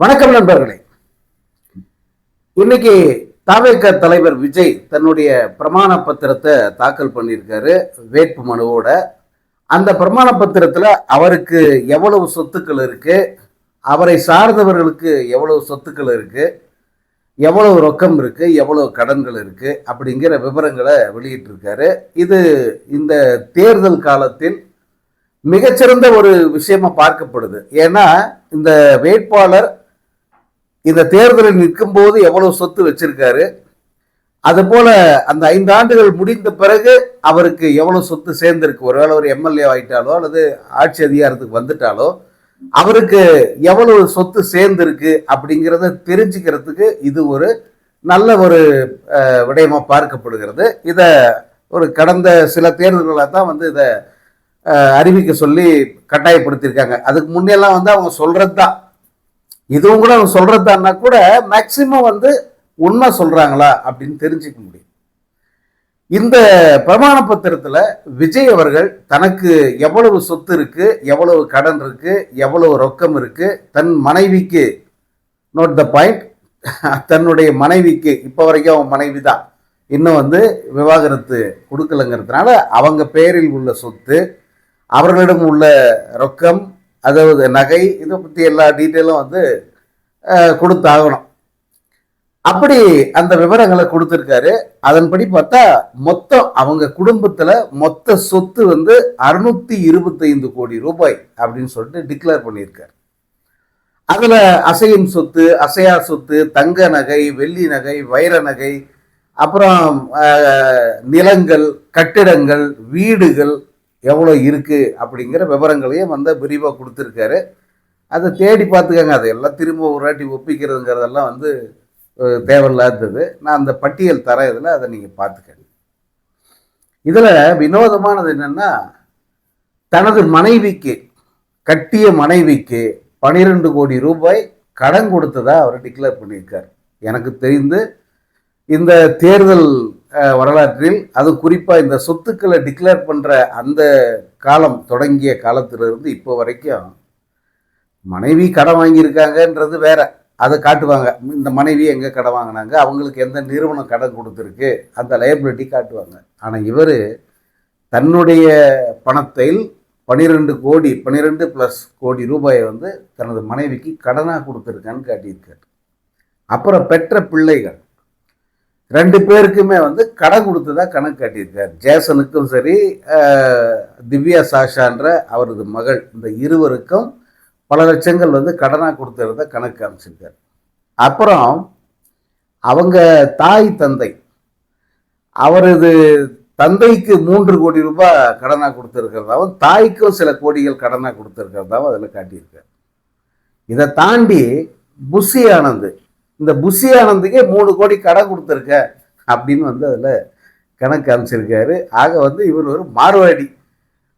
வணக்கம் நண்பர்களே. இன்னைக்கு தவேக தலைவர் விஜய் தன்னுடைய பிரமாண பத்திரத்தை தாக்கல் பண்ணியிருக்காரு வேட்பு மனுவோட. அந்த பிரமாண பத்திரத்துல அவருக்கு எவ்வளவு சொத்துக்கள் இருக்கு, அவரை சார்ந்தவர்களுக்கு எவ்வளவு சொத்துக்கள் இருக்கு, எவ்வளவு ரொக்கம் இருக்கு, எவ்வளவு கடன்கள் இருக்கு அப்படிங்கிற விவரங்களை வெளியிட்டிருக்காரு. இது இந்த தேர்தல் காலத்தில் மிகச்சிறந்த ஒரு விஷயமா பார்க்கப்படுது. ஏன்னா இந்த வேட்பாளர் இந்த தேர்தலில் நிற்கும் போது எவ்வளவு சொத்து வச்சிருக்காரு, அது போல அந்த 5 ஆண்டுகள் முடிந்த பிறகு அவருக்கு எவ்வளவு சொத்து சேர்ந்திருக்கு, ஒருவேளை ஒரு எம்எல்ஏ ஆயிட்டாலோ அல்லது ஆட்சி அதிகாரத்துக்கு வந்துட்டாலோ அவருக்கு எவ்வளவு சொத்து சேர்ந்திருக்கு அப்படிங்கிறத தெரிஞ்சுக்கிறதுக்கு இது ஒரு நல்ல ஒரு விடயமா பார்க்கப்படுகிறது. இத ஒரு கடந்த சில தேர்தல்களாக தான் இதை அறிவிக்க சொல்லி கட்டாயப்படுத்தியிருக்காங்க. அதுக்கு முன்னெல்லாம் அவங்க சொல்றது தான், இதுவும் கூட அவங்க சொல்றதுன்னா கூட மேக்சிமம் உண்மை சொல்றாங்களா அப்படின்னு தெரிஞ்சுக்க முடியும். இந்த பிரமாண பத்திரத்துல விஜய் அவர்கள் தனக்கு எவ்வளவு சொத்து இருக்கு, எவ்வளவு கடன் இருக்கு, எவ்வளவு ரொக்கம் இருக்கு, தன் மனைவிக்கு, நோட் த பாயிண்ட், தன்னுடைய மனைவிக்கு இப்ப வரைக்கும் அவன் மனைவி தான், இன்னும் விவாகரத்து கொடுக்கலங்கிறதுனால அவங்க பெயரில் உள்ள சொத்து, அவர்களிடம் உள்ள ரொக்கம், அதாவது நகை, இதை பற்றி எல்லா டீட்டெயிலும் கொடுத்தாகணும். அப்படி அந்த விவரங்களை கொடுத்துருக்காரு. அதன்படி பார்த்தா மொத்தம் அவங்க குடும்பத்துல மொத்த சொத்து 625 கோடி ரூபாய் அப்படின்னு சொல்லிட்டு டிக்ளேர் பண்ணியிருக்காரு. அதுல அசையும் சொத்து, அசையா சொத்து, தங்க நகை, வெள்ளி நகை, வைர நகை, அப்புறம் நிலங்கள், கட்டிடங்கள், வீடுகள் எவ்வளோ இருக்கு அப்படிங்கிற விவரங்களையும் விரிவாக கொடுத்துருக்காரு. அதை தேடி பார்த்துக்கங்க. அதை எல்லாம் திரும்ப ஒரு வாட்டி ஒப்பிக்கிறதுங்கிறதெல்லாம் தேவையில்லாதது. நான் அந்த பட்டியல் தரேன், இதில் அதை நீங்கள் பார்த்துக்கங்க. இதில் வினோதமானது என்னன்னா, தனது மனைவிக்கு, கட்டிய மனைவிக்கு 12 கோடி ரூபாய் கடன் கொடுத்ததா அவர் டிக்ளேர் பண்ணியிருக்கார். எனக்கு தெரிந்து இந்த தேர்தல் வரலாற்றில், அது குறிப்பாக இந்த சொத்துக்களை டிக்ளேர் பண்ணுற அந்த காலம் தொடங்கிய காலத்திலிருந்து இப்போ வரைக்கும் மனைவி கடன் வாங்கியிருக்காங்கன்றது வேற, அதை காட்டுவாங்க. இந்த மனைவி எங்கே கடன் வாங்கினாங்க, அவங்களுக்கு எந்த நிறுவனம் கடன் கொடுத்துருக்கு, அந்த லைபிலிட்டி காட்டுவாங்க. ஆனால் இவர் தன்னுடைய பணத்தில் 12 ப்ளஸ் கோடி ரூபாயை தனது மனைவிக்கு கடனாக கொடுத்துருக்கான்னு காட்டியிருக்காரு. அப்புறம் பெற்ற பிள்ளைகள் 2 பேருக்குமே கடன் கொடுத்ததா கணக்கு காட்டியிருக்கார். ஜேசனுக்கும் சரி, திவ்யா சாஷான்ற அவரது மகள், இந்த இருவருக்கும் பல லட்சங்கள் கடனாக கொடுத்துறத கணக்கு காமிச்சிருக்கார். அப்புறம் அவங்க தாய் தந்தை, அவரது தந்தைக்கு 3 கோடி ரூபாய் கடனாக கொடுத்துருக்கிறதாவும், தாய்க்கும் சில கோடிகள் கடனாக கொடுத்துருக்கிறதாவும் அதில் காட்டியிருக்கார். இதை தாண்டி புஷி ஆனந்த், இந்த புஷி ஆனந்துக்கே 3 கோடி கடன் கொடுத்துருக்க அப்படின்னு அதில் கணக்கு அமைச்சிருக்காரு. ஆக இவர் ஒரு மார்வாடி,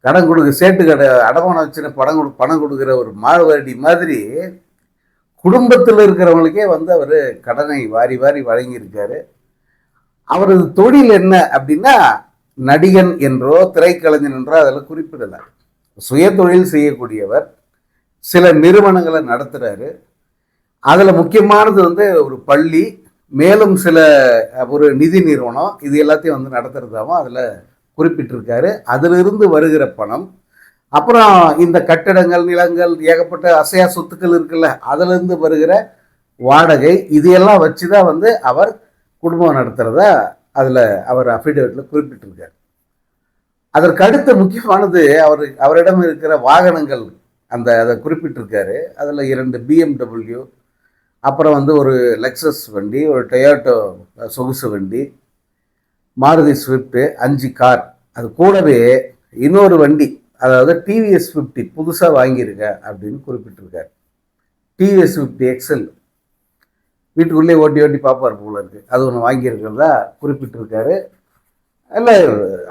கடன் கொடுக்க, சேட்டு கடை அடமானம் வச்சுன்னு பணம் கொடுக்குற ஒரு மார்வாடி மாதிரி குடும்பத்தில் இருக்கிறவங்களுக்கே அவர் கடனை வாரி வாரி வழங்கியிருக்காரு. அவரது தொழில் என்ன அப்படின்னா, நடிகன் என்றோ திரைக்கலைஞன் என்றோ அதில் குறிப்பிடலை. சுய தொழில் செய்யக்கூடியவர், சில நிறுவனங்களை நடத்துகிறாரு. அதில் முக்கியமானது ஒரு பள்ளி, மேலும் சில ஒரு நிதி நிறுவனம், இது எல்லாத்தையும் நடத்துறதாகவும் அதில் குறிப்பிட்டிருக்காரு. அதிலிருந்து வருகிற பணம், அப்புறம் இந்த கட்டிடங்கள், நிலங்கள், ஏகப்பட்ட அசையா சொத்துக்கள் இருக்குல்ல, அதிலிருந்து வருகிற வாடகை, இது எல்லாம் வச்சு தான் அவர் குடும்பம் நடத்துகிறதா அதில் அவர் அஃபிடேவிட்டில் குறிப்பிட்டிருக்கார். அதற்கு அடுத்த முக்கியமானது அவரிடம் இருக்கிற வாகனங்கள், அதை குறிப்பிட்டிருக்காரு. அதில் 2 BMW, அப்புறம் ஒரு லெக்ஸஸ் வண்டி, ஒரு டொயோட்டோ சொகுசு வண்டி, மாருதி ஸ்விஃப்ட், 5 கார், அது கூடவே இன்னொரு வண்டி, அதாவது டிவிஎஸ் 50 புதுசாக வாங்கியிருக்க அப்படின்னு குறிப்பிட்டிருக்காரு. டிவிஎஸ் 50 எக்ஸல், வீட்டுக்குள்ளே ஓட்டி ஓட்டி பார்ப்பார் போல இருக்கு, அது ஒன்று வாங்கியிருக்கிறதா குறிப்பிட்டிருக்காரு. இல்லை,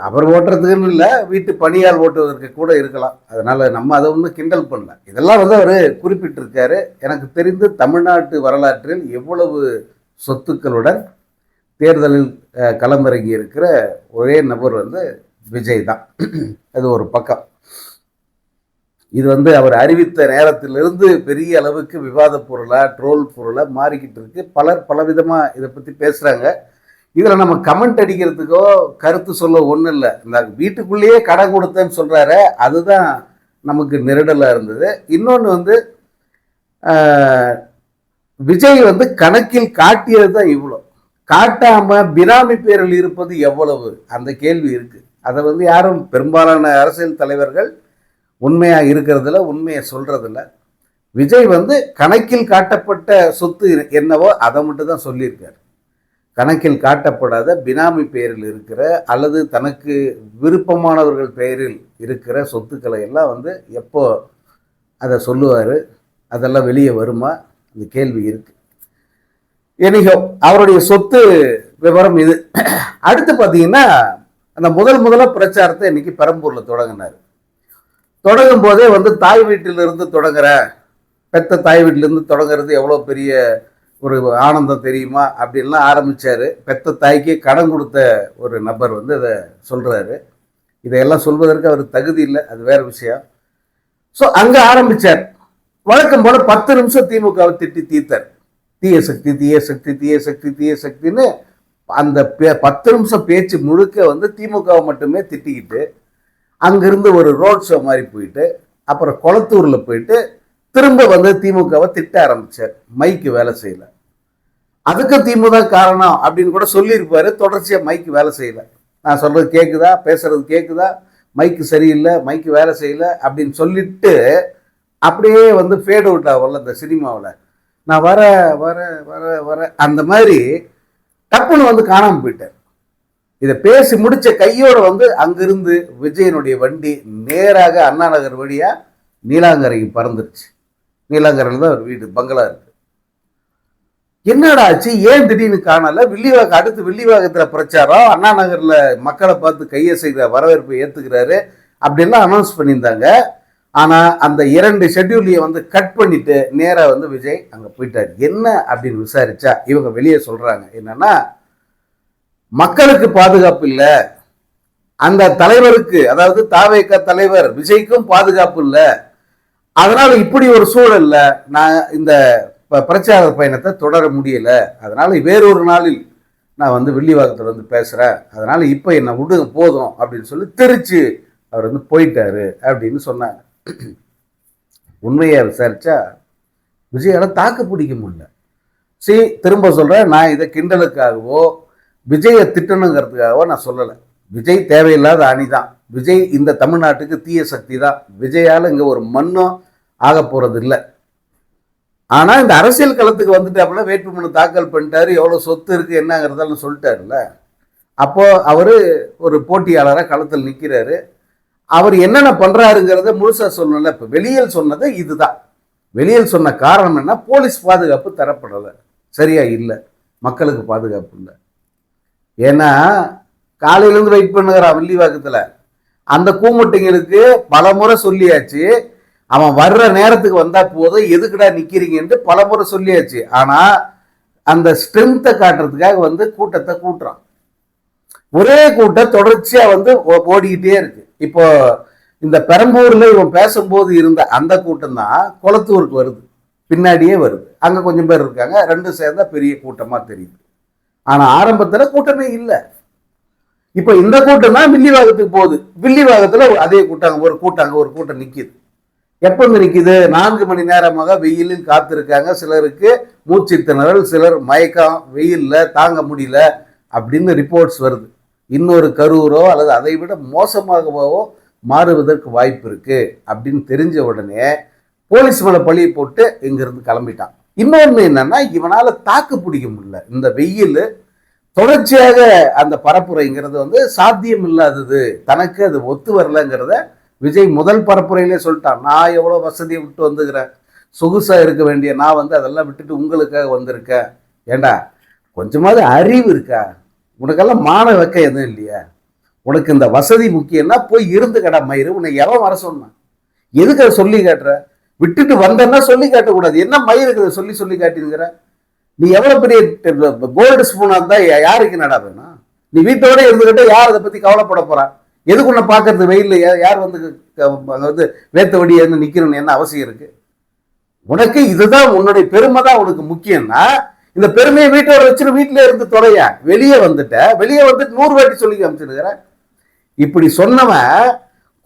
அவர் ஓட்டுறதுக்குன்னு இல்லை, வீட்டு பணியால் ஓட்டுவதற்கு கூட இருக்கலாம். அதனால் நம்ம அதை ஒன்றும் கிண்டல் பண்ணல. இதெல்லாம் அவர் குறிப்பிட்டிருக்காரு. எனக்கு தெரிந்து தமிழ்நாட்டு வரலாற்றில் எவ்வளவு சொத்துக்களுடன் தேர்தலில் களமிறங்கி இருக்கிற ஒரே நபர் விஜய் தான். அது ஒரு பக்கம். இது அவர் அறிவித்த நேரத்திலிருந்து பெரிய அளவுக்கு விவாத பொருளா ட்ரோல் பொருளா மாறிக்கிட்டு இருக்கு. பலர் பலவிதமா இதை பத்தி பேசுறாங்க. இதுல நம்ம கமெண்ட் அடிக்கிறதுக்கோ கருத்து சொல்ல ஒன்றும் இல்லை. இந்த வீட்டுக்குள்ளேயே கடன் கொடுத்தேன்னு சொல்றாரு, அதுதான் நமக்கு நெருடலா இருந்தது. இன்னொன்று விஜய் கணக்கில் காட்டியது தான் இவ்வளோ, காட்டாம பினாமி பேரில் இருப்பது எவ்வளவு, அந்த கேள்வி இருக்கு. அதை யாரும் பெரும்பாலான அரசியல் தலைவர்கள் உண்மையா இருக்கிறதுல உண்மையை சொல்றதில்ல. விஜய் கணக்கில் காட்டப்பட்ட சொத்து என்னவோ அதை மட்டும் தான் சொல்லியிருக்காரு. கணக்கில் காட்டப்படாத பினாமி பெயரில் இருக்கிற அல்லது தனக்கு விருப்பமானவர்கள் பெயரில் இருக்கிற சொத்துக்களை எல்லாம் எப்போ அதை சொல்லுவார், அதெல்லாம் வெளியே வருமா, இந்த கேள்வி இருக்கு. எனிகோ அவருடைய சொத்து விவரம் இது. அடுத்து பார்த்தீங்கன்னா அந்த முதல்ல பிரச்சாரத்தை இன்னைக்கு பெரம்பூரில் தொடங்கினார். தொடங்கும் போதே தாய் வீட்டிலிருந்து தொடங்குற, பெத்த தாய் வீட்டிலிருந்து தொடங்குறது எவ்வளோ பெரிய ஒரு ஆனந்தம் தெரியுமா அப்படின்லாம் ஆரம்பித்தார். பெத்த தாய்க்கே கடன் கொடுத்த ஒரு நபர் அதை சொல்கிறாரு. இதையெல்லாம் சொல்வதற்கு அவர் தகுதி இல்லை, அது வேற விஷயம். ஸோ அங்கே ஆரம்பித்தார். வழக்கம் போல 10 நிமிஷம் திமுகவை திட்டி தீர்த்தார். தீய சக்தி தீய சக்தி தீய சக்தி தீய சக்தின்னு அந்த 10 நிமிஷம் பேச்சு முழுக்க திமுகவை மட்டுமே திட்டிக்கிட்டு அங்கிருந்து ஒரு ரோட் ஷோ மாதிரி போயிட்டு அப்புறம் கொளத்தூரில் போயிட்டு திரும்ப திமுகவை திட்ட ஆரம்பிச்சார். மைக்கு வேலை செய்யல, அதுக்கு திமுக காரணம் அப்படின்னு கூட சொல்லியிருப்பாரு. தொடர்ச்சியாக மைக்கு வேலை செய்யல. நான் சொல்றது கேட்குதா, பேசுறது கேட்குதா, மைக்கு சரியில்லை, மைக்கு வேலை செய்யல அப்படின்னு சொல்லிட்டு அப்படியே ஃபேட் அவுட் ஆகல இந்த சினிமாவில். நான் வர வர வர வர அந்த மாதிரி டப்புன்னு காணாமல் போயிட்டார். இதை பேசி முடிச்ச கையோட அங்கிருந்து விஜயனுடைய வண்டி நேராக அண்ணா நகர் வழியா நீலாங்கரைக்கு பறந்துருச்சு. நீலாங்கரையில் தான் ஒரு வீடு பங்களா இருக்கு. என்னடா ஆச்சு, ஏன் திடீர்னு காணல? வில்லிவாக்கம், அடுத்து வில்லிவாக்கத்துல பிரச்சாரம், அண்ணா நகர்ல மக்களை பார்த்து கையை செய்கிற வரவேற்பை ஏத்துக்கிறாரு அப்படின்லாம் அனௌன்ஸ் பண்ணியிருந்தாங்க. ஆனா அந்த 2 ஷெட்யூலையும் கட் பண்ணிட்டு நேரா விஜய் அங்க போயிட்டார். என்ன அப்படின்னு விசாரிச்சா இவங்க வெளியே சொல்றாங்க என்னன்னா, மக்களுக்கு பாதுகாப்பு இல்லை, அந்த தலைவருக்கு, அதாவது தாவேக தலைவர் விஜய்க்கும் பாதுகாப்பு இல்லை, அதனால இப்படி ஒரு சூழல்ல நான் இந்த பிரச்சார பயணத்தை தொடர முடியல, அதனால வேறொரு நாளில் நான் வில்லிவாக்கத்தில் பேசுறேன், அதனால இப்போ என்னை விடுங்க போதும் அப்படின்னு சொல்லி திருச்சி அவர் போயிட்டாரு அப்படின்னு சொன்னாங்க. உண்மையை விசாரிச்சா விஜயால தாக்கு பிடிக்க முடியல. திரும்ப சொல்றேன், நான் இதை கிண்டலுக்காகவோ விஜயை திட்டணுங்கிறதுக்காகவோ நான் சொல்லலை. விஜய் தேவையில்லாத அணிதான். விஜய் இந்த தமிழ்நாட்டுக்கு தீய சக்தி தான். விஜயால இங்க ஒரு மண்ணும் ஆக போறது இல்லை. ஆனா இந்த அரசியல் களத்துக்கு அப்படின்னா வேட்புமனு தாக்கல் பண்ணிட்டாரு, எவ்வளவு சொத்து இருக்கு என்னங்கிறதெல்லாம் சொல்லிட்டாருல்ல. அப்போ அவரு ஒரு போட்டியாளராக களத்தில் நிற்கிறாரு. அவர் என்னென்ன பண்றாருங்கிறத முழுசா சொல்லணும்ல. இப்ப வெளியில் சொன்னது இதுதான். வெளியில் சொன்ன காரணம் என்ன, போலீஸ் பாதுகாப்பு தரப்படலை, சரியா இல்லை, மக்களுக்கு பாதுகாப்பு இல்லை. ஏன்னா காலையிலேருந்து வெயிட் பண்ணுகிறான் வில்லிவாக்கத்துல. அந்த கூமுட்டைங்களுக்கு பல முறை சொல்லியாச்சு, அவன் வர்ற நேரத்துக்கு வந்தா போதும், எதுக்குடா நிக்கிறீங்கன்னு பல முறை சொல்லியாச்சு. ஆனா அந்த ஸ்ட்ரென்த்தை காட்டுறதுக்காக கூட்டத்தை கூட்டுறான். ஒரே கூட்டம் தொடர்ச்சியா ஓடிக்கிட்டே இருக்கு. இப்போ இந்த பெரம்பூர்ல இவன் பேசும்போது இருந்த அந்த கூட்டம் தான் கொளத்தூருக்கு வருது, பின்னாடியே வருது. அங்க கொஞ்சம் பேர் இருக்காங்க, 2 சேர்ந்தா பெரிய கூட்டமா தெரியுது. ஆனா ஆரம்பத்துல கூட்டமே இல்லை. இப்ப இந்த கூட்டம் தான் வில்லிவாக்கத்துக்கு போகுது. வில்லிவாக்கத்துல அதே கூட்டம், ஒரு கூட்டம் நிக்குது. எப்ப நிக்குது? 4 மணி நேரமாக வெயிலில் காத்திருக்காங்க. சிலருக்கு மூச்சு திணறல், சிலர் மயக்கம், வெயில்ல தாங்க முடியல அப்படின்னு ரிப்போர்ட்ஸ் வருது. இன்னொரு கரூரோ அல்லது அதை விட மோசமாகவோ மாறுவதற்கு வாய்ப்பு இருக்கு அப்படின்னு தெரிஞ்ச உடனே போலீஸ் மேல பழியை போட்டு இங்கிருந்து கிளம்பிட்டான். இன்னொன்னு என்னன்னா, இவனால தாக்கு பிடிக்க முடியல. இந்த வெயில் தொடர்ச்சியாக அந்த பரப்புரைங்கிறது சாத்தியம் இல்லாதது, தனக்கு அது ஒத்து வரலங்கிறத விஜய் முதல் பரப்புரையிலே சொல்லிட்டான். நான் எவ்வளோ வசதியை விட்டு வந்துக்கிறேன், சொகுசா இருக்க வேண்டிய நான் அதெல்லாம் விட்டுட்டு உங்களுக்காக வந்திருக்கேன். ஏண்டா கொஞ்சமாவது அறிவு இருக்கா உனக்கெல்லாம்? மான வைக்க எதுவும் இல்லையா? உனக்கு இந்த வசதி முக்கியம்னா போய் இருந்து கடை மயிறு. உன்னை எவன் வர சொன்னான்? எதுக்கு அதை சொல்லி காட்டுற? விட்டுட்டு வந்தன்னா சொல்லி காட்டக்கூடாது. என்ன மயிருக்கு சொல்லி சொல்லி காட்டினுங்கிற? நீ எவ்வளவு பெரிய கோல்டு ஸ்பூனா இருந்தா யாருக்கு நடா வேணும்? நீ வீட்டோட இருந்துகிட்ட யார் அதை பத்தி கவலைப்பட போறா? எதுக்கு உன்னை பார்க்கறது வெயில்ல யார் வந்து அங்கே வந்து வேத்த வடின்னு நிற்கணும்னு என்ன அவசியம் இருக்கு? உனக்கு இதுதான் உன்னுடைய பெருமை தான் உனக்கு முக்கியம்னா இந்த பெருமையை வீட்டோட வச்சுட்டு வீட்டிலே இருந்து தொலையா, வெளியே வந்துட்டு 100 வாட்டி சொல்லி காமிச்சிருக்கிற. இப்படி சொன்னவன்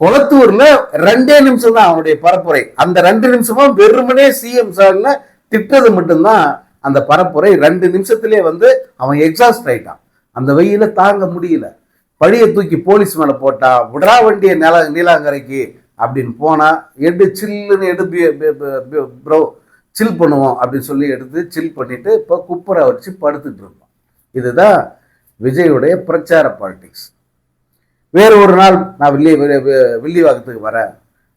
கொளத்தூர்ல 2 நிமிஷம் தான் அவனுடைய பரப்புரை. அந்த 2 நிமிஷமும் வெறுமனே சிஎம் சார்ல திட்டது மட்டும்தான் அந்த பரப்புரை. 2 நிமிஷத்திலே வந்து அவன் எக்ஸாஸ்ட் ஆயிட்டான். அந்த வெயில தாங்க முடியல. பழியை தூக்கி போலீஸ் மேல போட்டா, விடா வண்டிய நீலாங்கரைக்கு அப்படின்னு போனா, சில்லுன்னு ப்ரோ சில் பண்ணுவோம் அப்படின்னு சொல்லி எடுத்து சில் பண்ணிட்டு இப்போ குப்பரை வச்சு படுத்துட்டு இருப்போம். இதுதான் விஜயுடைய பிரச்சார பாலிடிக்ஸ். வேறு ஒரு நாள் நான் வில்லிவாக்கத்துக்கு வரேன்,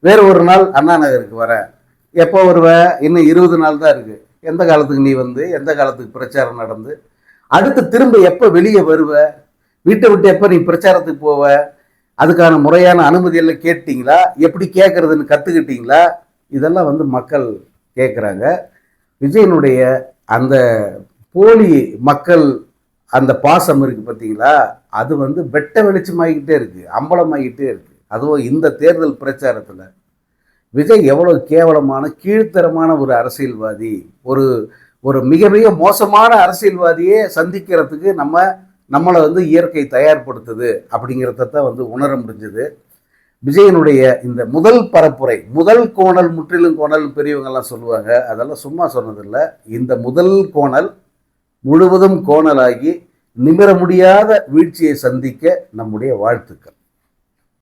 வேறு ஒரு நாள் அண்ணா நகருக்கு வரேன். எப்போ வருவேன்? இன்னும் 20 நாள் தான் இருக்கு. எந்த காலத்துக்கு நீ வந்து எந்த காலத்துக்கு பிரச்சாரம் நடந்து அடுத்து திரும்ப எப்போ வெளியே வருவ? வீட்டை விட்டு எப்போ நீ பிரச்சாரத்துக்கு போவ? அதுக்கான முறையான அனுமதி எல்லாம் கேட்டீங்களா? எப்படி கேட்கறதுன்னு கற்றுக்கிட்டீங்களா? இதெல்லாம் வந்து மக்கள் கேட்குறாங்க. விஜயனுடைய அந்த போலி மக்கள் அந்த பாசம் இருக்கு பார்த்தீங்களா, அது வந்து வெட்ட வெளிச்சமாகிக்கிட்டே இருக்கு, அம்பலமாகிக்கிட்டே இருக்கு. அதுவும் இந்த தேர்தல் பிரச்சாரத்தில் விஜய் எவ்வளவு கேவலமான கீழ்த்தரமான ஒரு அரசியல்வாதி, ஒரு ஒரு மிக மிக மோசமான அரசியல்வாதியே சந்திக்கிறதுக்கு நம்மளை வந்து இயற்கை தயார்படுத்துது அப்படிங்கிறத தான் வந்து உணர முடிஞ்சது. விஜயனுடைய இந்த முதல் பரப்புரை, முதல் கோணல், முற்றிலும் கோணல் பெரியவங்கெல்லாம் சொல்லுவாங்க, அதெல்லாம் சும்மா சொன்னதில்லை. இந்த முதல் கோணல் முழுவதும் கோணலாகி நிமிர முடியாத வீழ்ச்சியை சந்திக்க நம்முடைய வாழ்த்துக்கள்.